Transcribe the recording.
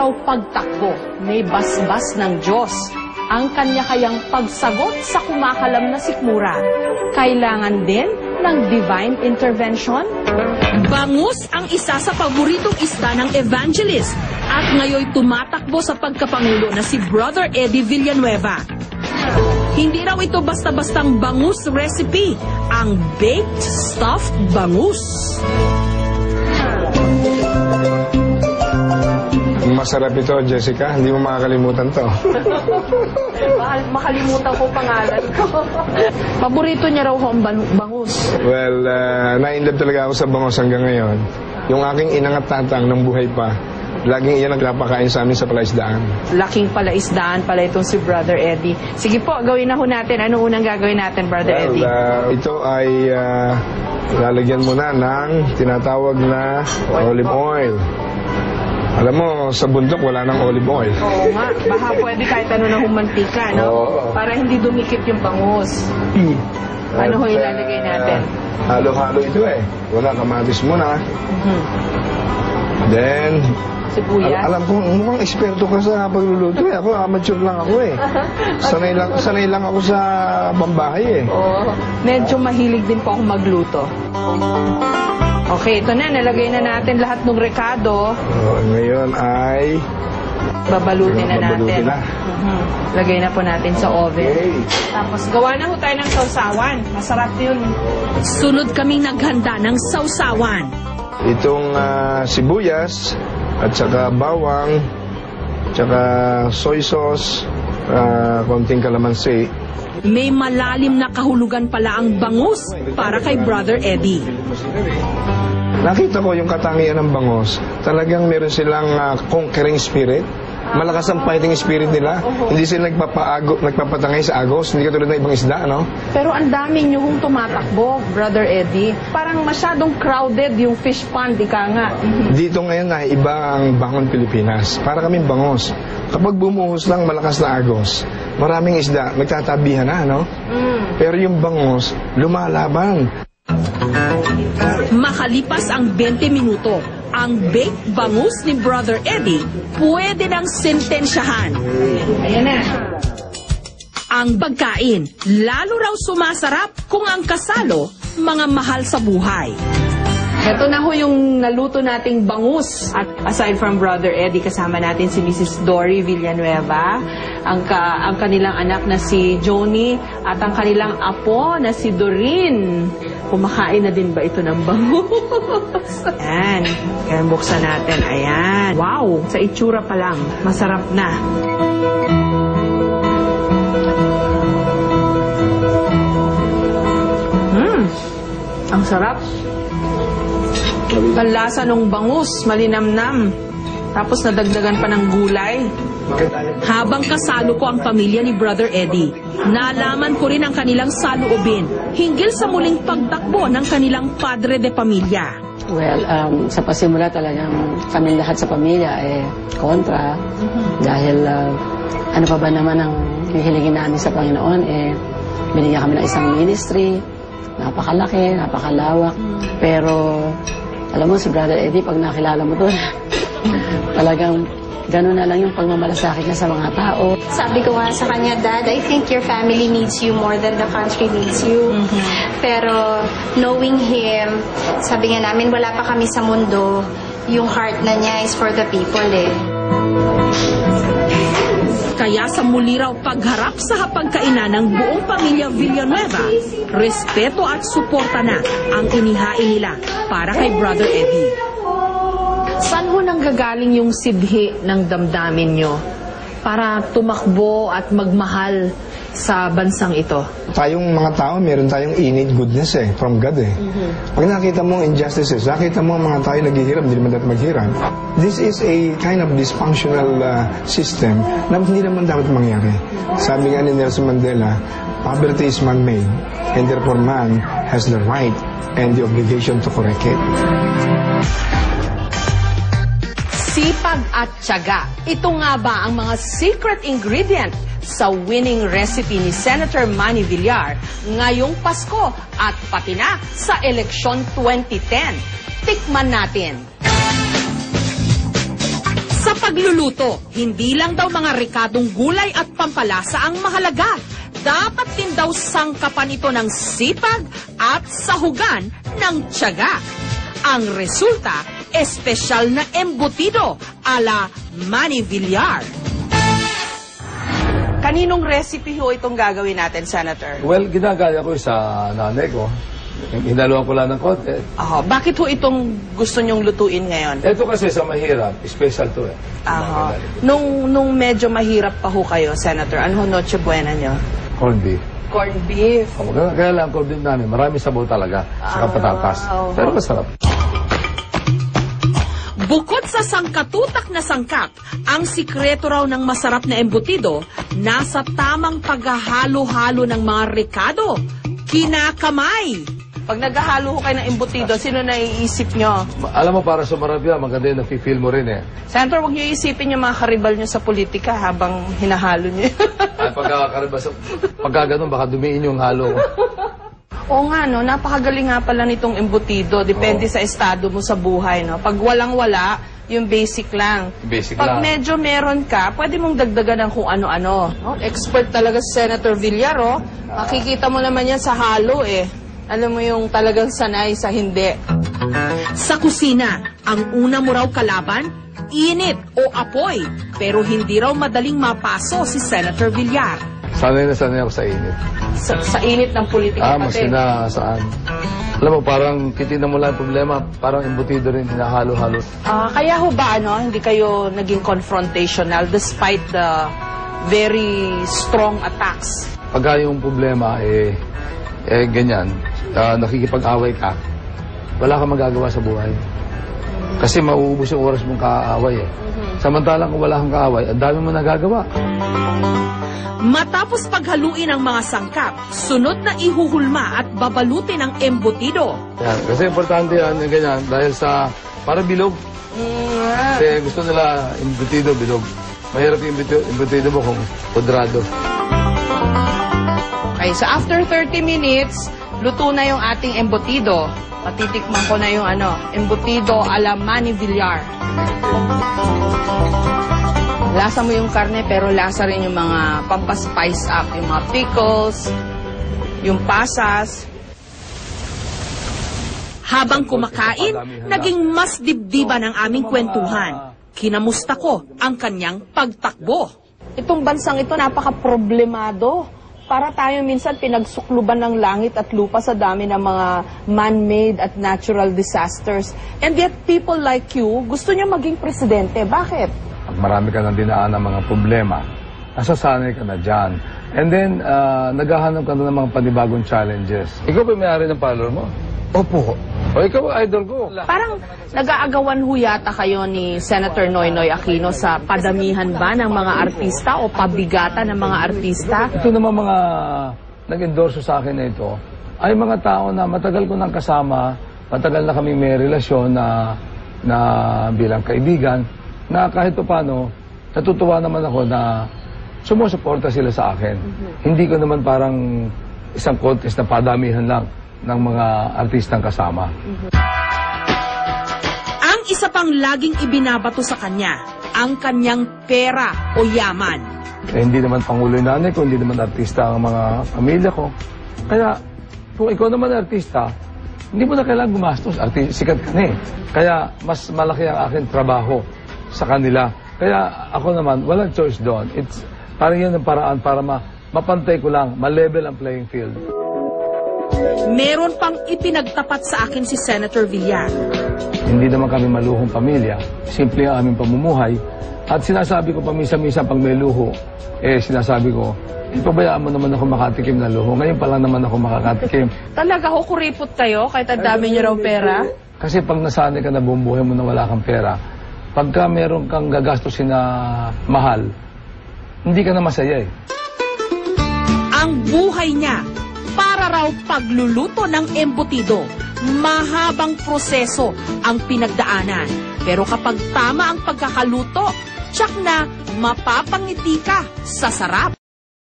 raw pagtakbo, may basbas ng Diyos ang kanya kayang pagsagot sa kumakalam na sikmura. Kailangan din ng divine intervention? Bangus ang isa sa paboritong isda ng evangelist at ngayon tumatakbo sa pagkapangulo na si Brother Eddie Villanueva. Hindi raw ito basta-bastang bangus recipe, ang baked stuffed bangus. Masarap ito, Jessica. Hindi mo makakalimutan to. Makalimutan ko pangalan ko. Paborito niya raw ang bangus. Well, na-inlove talaga ako sa bangus hanggang ngayon. Yung aking inang at tatang ng buhay pa, laging iyan ang napakain sa amin sa palaisdaan. Laking palaisdaan pala itong si Brother Eddie. Sige po, gawin na ho natin. Ano unang gagawin natin, Brother Eddie? Ito ay lalagyan mo na ng tinatawag na olive oil. Alam mo, sa bundok wala nang olive oil. Oo nga, baka pwede kahit ano na humantika, no? Oo. Para hindi dumikit yung bangus. Ano ho ilalagay natin? Halo-halo ito eh. Wala, kamatis muna. Then, Sibuyas. alam ko, mukhang eksperto ka sa pagluluto eh. Ako, amateur lang ako eh. Sanay lang ako sa pambahay eh. Oo. Medyo mahilig din po ako magluto. Okay, ito na. Nalagay na natin lahat ng rekado. Ngayon ay Babalutin na babalutin natin. na. Lagay na po natin sa oven. Okay. Tapos gawa na ho tayo ng sausawan. Masarap yun. Sunod kaming naghanda ng sausawan. Itong sibuyas at saka bawang, saka soy sauce, konting kalamansi. May malalim na kahulugan pala ang bangus para kay Brother Eddie. Nakita ko yung katangian ng bangus. Talagang meron silang conquering spirit. Malakas ang fighting spirit nila. Hindi sila nagpapatangay sa agos. Hindi katulad ng ibang isda, no? Pero ang dami nyo hong tumatakbo, Brother Eddie. Parang masyadong crowded yung fish pond, ika nga. Dito ngayon na iba ang Bangon Pilipinas. Para kaming bangus. Kapag bumuhos ng malakas na agos, maraming isda, nagtatabihan na, no? Pero yung bangus, lumalaban. Makalipas ang 20 minuto, ang baked bangus ni Brother Eddie pwede nang sentensyahan. Ayan na. Ang pagkain, lalo raw sumasarap kung ang kasalo, mga mahal sa buhay. Ito na ho yung naluto nating bangus. At aside from Brother Eddie, kasama natin si Mrs. Dory Villanueva, ang kanilang anak na si Joni, at ang kanilang apo na si Doreen. Kumakain na din ba ito ng bangus? Ayan. Kaya buksan natin. Ayan. Wow! Sa itsura pa lang, masarap na. Ang sarap. Ang lasa ng bangus, malinamnam. Tapos nadagdagan pa ng gulay. Habang kasalo ko ang pamilya ni Brother Eddie, nalaman ko rin ang kanilang saloobin hinggil sa muling pagtakbo ng kanilang padre de pamilya. Well, sa pasimula talagang kami lahat sa pamilya kontra. Dahil ano pa ba naman ang hihilingin namin sa Panginoon, binigyan kami ng isang ministry, napakalaki, napakalawak. Pero alam mo, si Brother Eddie, pag nakilala mo doon, talagang gano'n na lang yung pagmamalasakit niya sa mga tao. Sabi ko nga sa kanya, Dad, I think your family needs you more than the country needs you. Pero knowing him, sabi nga namin, wala pa kami sa mundo. Yung heart na niya is for the people eh. Kaya sa muli raw pagharap sa hapagkainan ng buong pamilya Villanueva, respeto at suporta na ang inihain nila para kay Brother Eddie. Saan ho nanggagaling yung sidhi ng damdamin nyo para tumakbo at magmahal sa bansang ito? Tayong mga tao, meron tayong innate goodness from God eh. Pag nakita mo injustices, nakita mo mga tayo naghihirap, hindi naman dapat maghirap. This is a kind of dysfunctional system na hindi naman dapat mangyari. Sabi nga ni Nelson Mandela, poverty is man-made and therefore man has the right and the obligation to correct it. Sipag at tiyaga. Ito nga ba ang mga secret ingredient sa winning recipe ni Senator Manny Villar ngayong Pasko at pati na sa eleksyon 2010? Tikman natin. Sa pagluluto, hindi lang daw mga rekadong gulay at pampalasa ang mahalaga. Dapat din daw sangkapan ito ng sipag at sahugan ng tiyaga. Ang resulta, espesyal na embutido ala Manny Villar. Kaninong recipe ho itong gagawin natin, Senator? Well, ginagaya ko sa nanay ko. Hinaluan ko lang ng konti. Bakit ho itong gusto nyong lutuin ngayon? Ito kasi sa mahirap, special to eh. Nung medyo mahirap pa ho kayo, Senator, ano ho Noche Buena nyo? Corned beef. Corned beef. Kaya lang corned beef namin, marami sabaw talaga. Saka patatas. Pero masarap. Bukod sa sangkatutak na sangkap, ang sikreto raw ng masarap na embutido nasa tamang paghahalo-halo ng mga rekado. Kinakamay. Pag naghahalo ho kayo ng embutido, sino naiisip nyo? Alam mo, para sumarap yan, maganda yung nafe-feel mo rin eh. Senator, huwag nyo isipin yung mga karibal nyo sa politika habang hinahalo nyo. Ay, pagka ganun, baka dumiin yung halo. Oo nga, no? Napakagaling nga pala nitong embutido. Depende sa estado mo sa buhay, no? Pag walang-wala, yung basic lang. Basic Pag lang. medyo meron ka, pwede mong dagdagan ng kung ano-ano. No? Expert talaga si Senator Villar, oh. Makikita mo naman yan sa halo, eh. Alam mo yung talagang sanay sa hindi. Sa kusina, ang una mo raw kalaban, init o apoy. Pero hindi raw madaling mapaso si Senator Villar. Sanay na sanay ako sa init. Sa init ng politika Mas pati. saan. Alam mo, parang kitina mo lang ang problema, parang embutido rin, hinahalo-halo. Kaya ho ba, hindi kayo naging confrontational despite the very strong attacks? Pagka yung problema, ganyan, nakikipag-away ka, wala kang magagawa sa buhay. Kasi mauubos yung oras mong kaaway eh. Samantalang kung wala kang kaaway, ang dami mo nagagawa. Matapos paghaluin ang mga sangkap, sunod na ihuhulma at babalutin ang embutido. Yan. Kasi importante yan, yung ganyan, dahil sa, para bilog. Kasi gusto nila embutido, bilog. Mahirap yung embutido mo kung kudrado. Okay, so after 30 minutes, luto na yung ating embutido. Patitikman ko na yung embutido ala Manny Villar. Lasa mo yung karne pero lasa rin yung mga pampaspice up, yung mga pickles, yung pasas. Habang kumakain, naging mas dibdiban ang aming kwentuhan. Kinamusta ko ang kanyang pagtakbo. Itong bansang ito napaka-problemado. Para tayo minsan pinagsukluban ng langit at lupa sa dami ng mga man-made at natural disasters. And yet people like you, gusto niyo maging presidente. Bakit? Pag marami ka nang dinaan ng mga problema, nasasanay ka na dyan. And then, naghahanap ka na ng mga panibagong challenges. Ikaw ba may-ari ng parlor mo? Opo. O ikaw, idol ko. Parang nag-aagawan ho yata kayo ni Senator Noynoy Aquino sa padamihan ba ng mga artista o pabigatan ng mga artista? Ito naman mga nag-endorso sa akin na ito, ay mga tao na matagal ko nang kasama, matagal na kami may relasyon na bilang kaibigan, na kahit paano, natutuwa naman ako na sumusuporta sila sa akin. Hindi ko naman parang isang contest na padamihan lang ng mga artistang kasama. Ang isa pang laging ibinabato sa kanya, ang kanyang pera o yaman. Hindi naman pangulo yung nanay ko, hindi naman artista ang mga pamilya ko. Kaya, kung ikaw naman artista, hindi mo na kailangan gumastos. Sikat ka na eh. Kaya, mas malaki ang aking trabaho sa kanila. Kaya ako naman, walang choice doon. It's parang yun ang paraan para mapantay ko lang, ma-level ang playing field. Meron pang ipinagtapat sa akin si Senator Villar. Hindi naman kami maluhong pamilya. Simple ang aming pamumuhay. At sinasabi ko paminsan-minsan pag may luho, sinasabi ko, ipabayaan mo naman ako makatikim na luho. Ngayon pa lang naman ako makakatikim. Talaga ho, kuripot kayo kahit ang dami niyo raw pera? Kasi pag nasanay ka na buong buhay mo na wala kang pera, pagka meron kang gagastusin na mahal, hindi ka na masaya eh. Ang buhay niya, para raw pagluluto ng embutido. Mahabang proseso ang pinagdaanan. Pero kapag tama ang pagkakaluto, tsak na mapapangiti ka sa sarap.